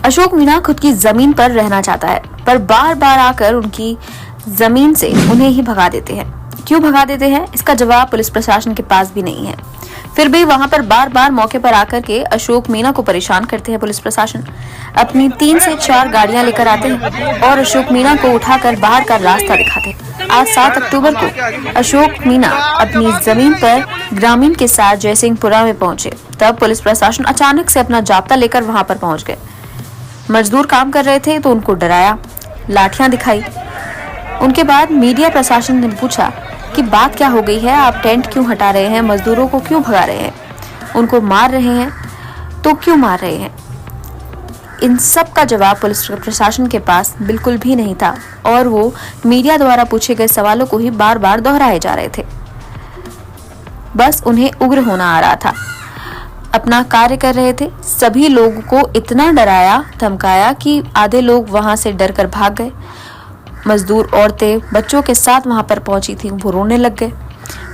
अशोक मीणा खुद की जमीन पर रहना चाहता है, पर बार बार आकर उनकी जमीन से उन्हें ही भगा देते हैं। क्यों भगा देते हैं, इसका जवाब पुलिस प्रशासन के पास भी नहीं है। फिर भी वहां पर बार बार मौके पर आकर के अशोक मीणा को परेशान करते हैं पुलिस प्रशासन। अपनी 3 से 4 गाड़ियां लेकर आते हैं और अशोक मीणा को उठाकर बाहर का रास्ता दिखाते हैं। आज 7 अक्टूबर को अशोक मीणा अपनी जमीन पर ग्रामीण के साथ जयसिंहपुरा में पहुंचे, तब पुलिस प्रशासन अचानक से अपना जाब्ता लेकर वहां पर पहुंच गए। मजदूर काम कर रहे थे तो उनको डराया, लाठियां दिखाई। उनके बाद मीडिया प्रशासन ने पूछा कि बात क्या हो गई है, आप टेंट क्यों हटा रहे हैं, मजदूरों को क्यों भगा रहे हैं, उनको मार रहे हैं तो क्यों मार रहे हैं। इन सब का जवाब पुलिस प्रशासन के पास बिल्कुल भी नहीं था और वो मीडिया द्वारा पूछे गए सवालों को ही बार बार दोहराए जा रहे थे। बस उन्हें उग्र होना आ रहा था। अपना कार्य कर रहे थे, सभी लोगों को इतना डराया धमकाया कि आधे लोग वहां से डरकर भाग गए। मजदूर औरतें बच्चों के साथ वहां पर पहुंची थी, वो रोने लग गए।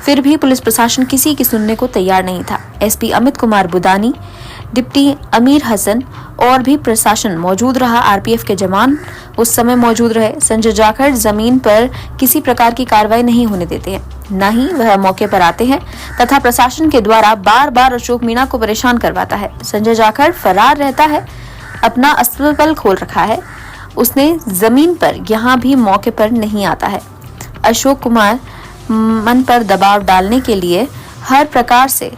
फिर भी पुलिस प्रशासन किसी की सुनने को तैयार नहीं था। एसपी अमित कुमार बुदानी, डिप्टी अमीर हसन और भी प्रशासन मौजूद रहा। आरपीएफ के जवान उस समय मौजूद रहे। संजय जाखड़ जमीन पर किसी प्रकार की कार्रवाई नहीं होने देते हैं, न ही वह मौके पर आते हैं तथा प्रशासन के द्वारा बार बार अशोक मीणा को परेशान करवाता है। संजय जाखड़ फरार रहता है, अपना अस्पताल खोल रखा है, उसने जमीन पर यहाँ भी मौके पर नहीं आता है। अशोक कुमार मन पर दबाव डालने के लिए हर प्रकार से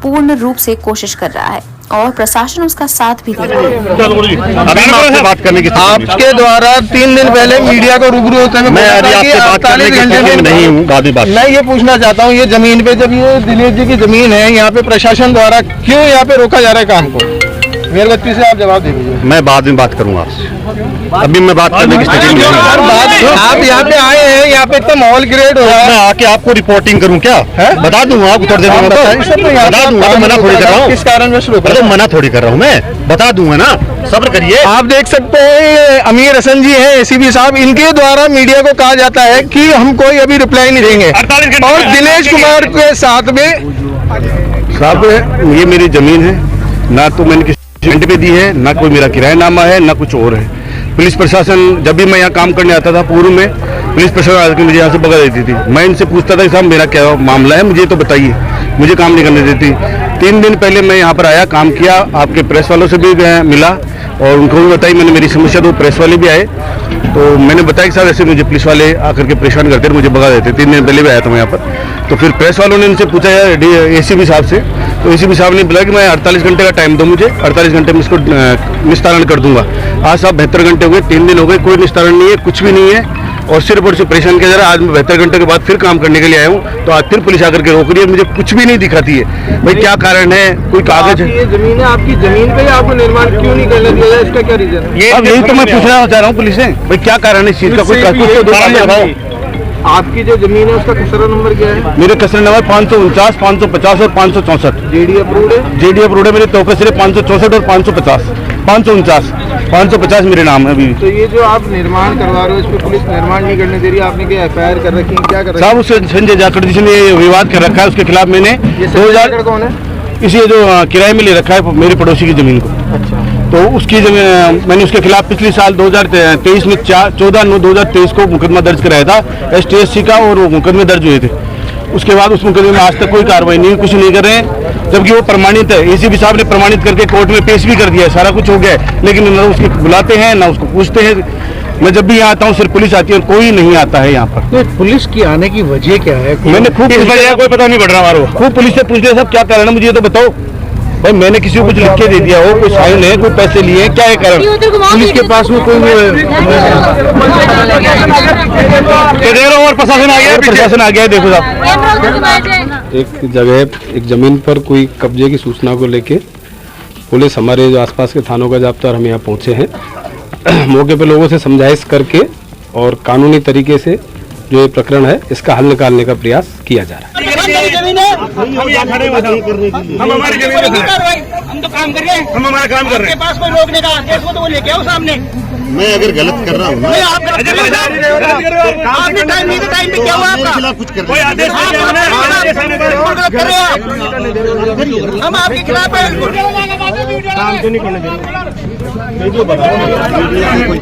पूर्ण रूप से कोशिश कर रहा है और प्रशासन उसका साथ भी दे रहा है। बात करने की आपके द्वारा 3 दिन पहले मीडिया को रूबरू होते हुए मैं 48 घंटे में नहीं हूँ। मैं ये पूछना चाहता हूँ, ये जमीन पे जब ये दिनेश जी की जमीन है, यहाँ पे प्रशासन द्वारा क्यों यहाँ पे रोका जा रहा है काम को? मेरे बच्ची से आप जवाब दे दीजिए। मैं बाद में बात करूंगा आपसे, अभी मैं बात करने की स्थिति में नहीं हूं। आप यहाँ पे आए हैं, यहाँ पे इतना माहौल क्रिएट हो रहा है, मैं आके आपको रिपोर्टिंग करूं क्या? बता दूंगा आपको, थोड़ी देर में बता दूंगा। मना थोड़ी कर रहा हूँ, किस कारण तो मना थोड़ी कर रहा हूँ, मैं बता दूंगा ना, सब्र करिए। आप देख सकते हैं अमीर हसन जी हैं, एसीपी साहब, इनके द्वारा मीडिया को कहा जाता है कि हम कोई अभी रिप्लाई नहीं देंगे। और दिनेश कुमार के साथ में साहब, ये मेरी जमीन है, ना तो मैंने रेंट पे दी है, ना कोई मेरा किरायानामा है, ना कुछ और है। पुलिस प्रशासन जब भी मैं यहाँ काम करने आता था पूर्व में, पुलिस प्रशासन आकर मुझे यहाँ से भगा देती थी। मैं इनसे पूछता था कि साहब मेरा क्या मामला है, मुझे तो बताइए, मुझे काम नहीं करने देती। 3 दिन पहले मैं यहाँ पर आया, काम किया, आपके प्रेस वालों से भी मिला और उनको भी बताई मैंने मेरी समस्या, तो प्रेस वाले भी आए, तो मैंने बताया कि साहब ऐसे मुझे पुलिस वाले आकर के परेशान करते, मुझे भगा देते। 3 दिन पहले भी आया था मैं यहाँ पर, तो फिर प्रेस वालों ने इनसे पूछा एसीपी साहब से, तो एसीपी साहब ने बोला कि मैं 48 घंटे का टाइम दो मुझे, 48 घंटे में इसको निस्तारण कर दूंगा। आज साहब 72 घंटे हो गए, 3 दिन हो गए, कोई निस्तारण नहीं है, कुछ भी नहीं है और सिर्फ और सिर्फ परेशान किया जा रहा है। आज मैं 72 घंटे के बाद फिर काम करने के लिए आया हूँ, तो आज फिर पुलिस आकर के रोक रही है, मुझे कुछ भी नहीं दिखाती है। भाई क्या कारण है, कोई कागज है? ये जमीन है आपकी, जमीन पे आपको निर्माण क्यों नहीं करने दिया जाए, इसका क्या रीजन है? अब यही तो मैं पूछना चाह रहा हूँ पुलिस से, भाई क्या कारण है इस चीज का? कुछ बताओ। आपकी जो जमीन है उसका खसरा नंबर क्या है? मेरे खसरा नंबर 549, 550 और 564। जेडी अप्रूव्ड है? जेडी अप्रूव्ड है, मेरे तोहफे सिर्फ 564 और 550, 549, 550 मेरे नाम है अभी। तो ये जो आप निर्माण करवा रहे हो, इस पे पुलिस निर्माण नहीं करने दे रही, आपने क्या एफआईआर कर रखी है, क्या कर रखी है? साहब उससे संजय जाखड़ जी ने विवाद कर रखा है, उसके खिलाफ मैंने 2000 कौन है? इसी जो किराए में ले रखा है मेरे पड़ोसी की जमीन को। अच्छा, तो उसकी जमीन मैंने उसके खिलाफ पिछले साल 2023 में 14/9/2023 को मुकदमा दर्ज कराया था STSC का, और वो मुकदमे दर्ज हुए थे। उसके बाद उस मुकदमे में आज तक कोई कार्रवाई नहीं, कुछ नहीं कर रहे हैं, जबकि वो प्रमाणित है। एसीपी साहब ने प्रमाणित करके कोर्ट में पेश भी कर दिया है, सारा कुछ हो गया है, लेकिन ना उसके बुलाते हैं ना उसको पूछते हैं। मैं जब भी यहाँ आता हूँ सिर्फ पुलिस आती है और कोई नहीं आता है यहाँ पर। तो पुलिस की आने की वजह क्या है? मैंने खूब कोई पता नहीं पड़ रहा हमारे, खूब पुलिस से पूछ लिया सब क्या कारण है, मुझे ये तो बताओ। भाई मैंने किसी को कुछ लिख के दे दिया हो, कोई साइन है, कोई पैसे लिए, क्या है कारण? पुलिस के पास में कोई और प्रशासन आ गया, प्रशासन आ गया है। देखो साहब, एक जगह एक जमीन पर कोई कब्जे की सूचना को लेके पुलिस हमारे जो आसपास के थानों का जाब्ता और हम यहाँ पहुँचे हैं। मौके पे लोगों से समझाइश करके और कानूनी तरीके से जो ये प्रकरण है इसका हल निकालने का प्रयास किया जा रहा है। हम यहाँ खड़े हुए हम हमारी जमीन में हम तो काम कर रहे हैं, हम हमारा काम कर रहे हैं। पास कोई रोकने का आदेश हो तो वो लेके आओ सामने। मैं अगर गलत कर रहा हूँ ना, आपने टाइम नहीं, टाइम पे क्या हुआ आपका? कुछ कर कोई आदेश हम आपके खिलाफ है। काम क्यों नहीं करना चाहिए? वीडियो बना